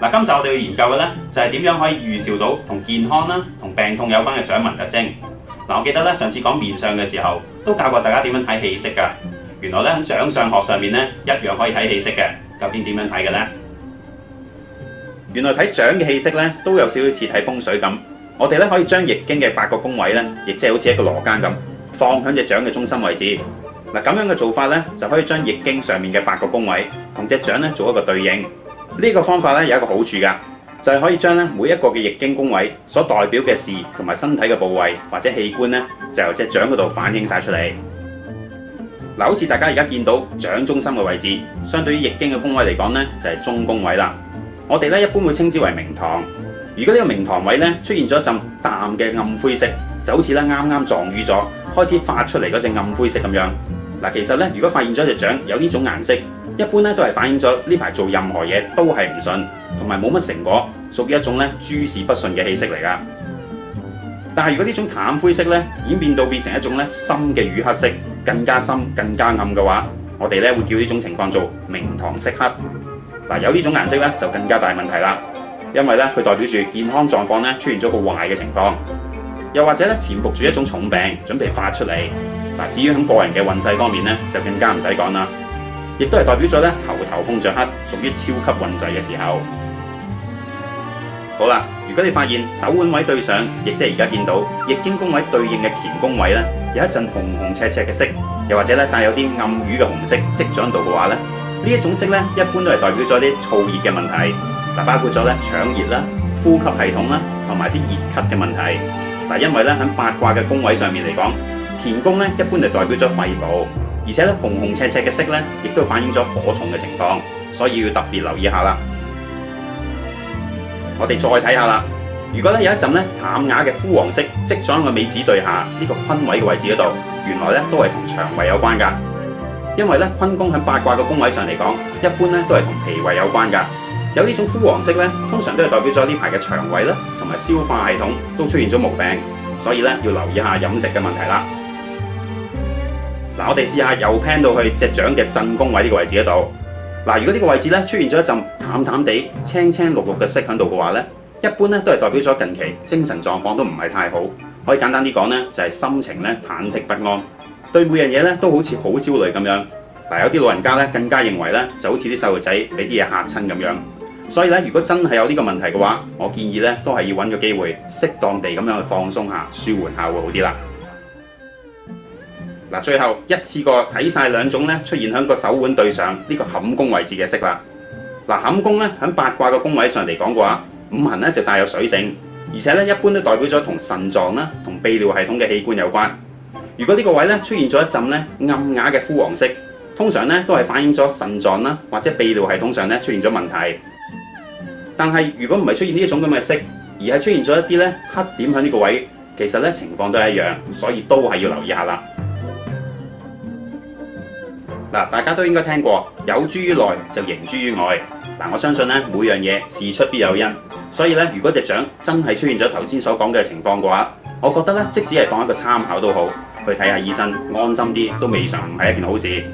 嗱，今集我哋要研究嘅咧就係點樣可以預兆到同健康啦、同病痛有關嘅掌紋特徵。嗱，我記得咧上次講面相嘅時候，都教過大家點樣睇氣色㗎。原來咧喺掌相學上面咧一樣可以睇氣色嘅，究竟點樣睇嘅咧？原來睇掌嘅氣色咧都有少少似睇風水咁。我哋咧可以將易經嘅8個宮位咧，亦即係好似一個羅庚咁，放喺隻掌嘅中心位置。嗱，咁樣嘅做法咧，就可以將易經上面嘅8個宮位同隻掌咧做一個對應。呢個方法咧有一個好處㗎，就係可以將咧每一個嘅易經宮位所代表嘅事同埋身體嘅部位或者器官咧，就由隻掌嗰度反映晒出嚟。嗱，好似大家而家見到掌中心嘅位置，相對於易經嘅宮位嚟講咧，就係中宮位啦。我哋咧一般會稱之為明堂。如果呢個明堂位咧出現咗一陣淡嘅暗灰色，就好似咧啱啱撞雨咗，開始發出嚟嗰隻暗灰色咁樣。嗱，其實咧如果發現咗隻掌有呢種顏色，一般咧都係反映咗呢排做任何嘢都係唔順，同埋冇乜成果，屬於一種咧諸事不順嘅氣色嚟㗎。但係如果呢種淡灰色咧演變到變成一種咧深嘅乳黑色，更加深、更加暗嘅話，我哋咧會叫呢種情況做明堂色黑。嗱，有呢種顏色咧就更加大問題啦，因為咧佢代表住健康狀況咧出現咗個壞嘅情況，又或者咧潛伏住一種重病準備發出嚟。嗱，至於喺個人嘅運勢方面咧，就更加唔使講啦，亦都係代表咗咧頭碰着黑，屬於超級運滯嘅時候。好啦，如果你發現手腕位對上，亦即係而家見到易經宮位對應嘅乾宮位咧，有一陣紅紅赤赤嘅色，又或者咧帶有啲暗瘀嘅紅色積咗喺度嘅話咧，呢一種色咧一般都係代表咗啲燥熱嘅問題。嗱，包括咗咧腸熱啦、呼吸系統啦，同埋啲熱咳嘅問題。嗱，因為咧喺八卦嘅宮位上面嚟講，乾宮咧一般就代表咗肺部，而且咧紅紅赤赤嘅色咧，亦都反映咗火重嘅情況，所以要特別留意下啦。我哋再睇下啦，如果咧有一陣咧淡雅嘅枯黃色積咗喺個尾指對下呢個坤位嘅位置嗰度，原來咧都係同腸胃有關㗎。因為咧坤宮喺八卦嘅宮位上嚟講，一般咧都係同脾胃有關㗎。有呢種枯黃色咧，通常都係代表咗呢排嘅腸胃啦，同埋消化系統都出現咗毛病，所以咧要留意下飲食嘅問題啦。嗱，我哋試下又 pan 到去隻掌嘅震宮位呢個位置嗰度。嗱，如果呢個位置咧出現咗一陣淡淡地、青青綠綠嘅色喺度嘅話咧，一般咧都係代表咗近期精神狀況都唔係太好。可以簡單啲講咧，就係心情咧忐忑不安，對每樣嘢咧都好似好焦慮咁樣。嗱，有啲老人家咧更加認為咧，就好似啲細路仔俾啲嘢嚇親咁樣。所以咧，如果真係有呢個問題嘅話，我建議咧都係要揾個機會，適當地咁樣去放鬆下、舒緩下會好啲啦。嗱，最後一次過睇晒兩種咧出現喺個手腕對上呢個坎宮位置嘅色啦。嗱，坎宮咧喺八卦嘅宮位上嚟講嘅話，五行咧就帶有水性，而且咧一般都代表咗同腎臟啦、同泌尿系統嘅器官有關。如果呢個位咧出現咗一陣咧暗啞嘅枯黃色，通常咧都係反映咗腎臟啦或者泌尿系統上咧出現咗問題。但係如果唔係出現呢一種咁嘅色，而係出現咗一啲咧黑點喺呢個位，其實咧情況都係一樣，所以都係要留意下啦。嗱，大家都應該聽過有諸於內就形諸於外。嗱，我相信咧每樣嘢事出必有因，所以咧如果隻掌真係出現咗頭先所講嘅情況嘅話，我覺得咧即使係當一個參考都好，去睇下醫生安心啲都未嘗唔係一件好事。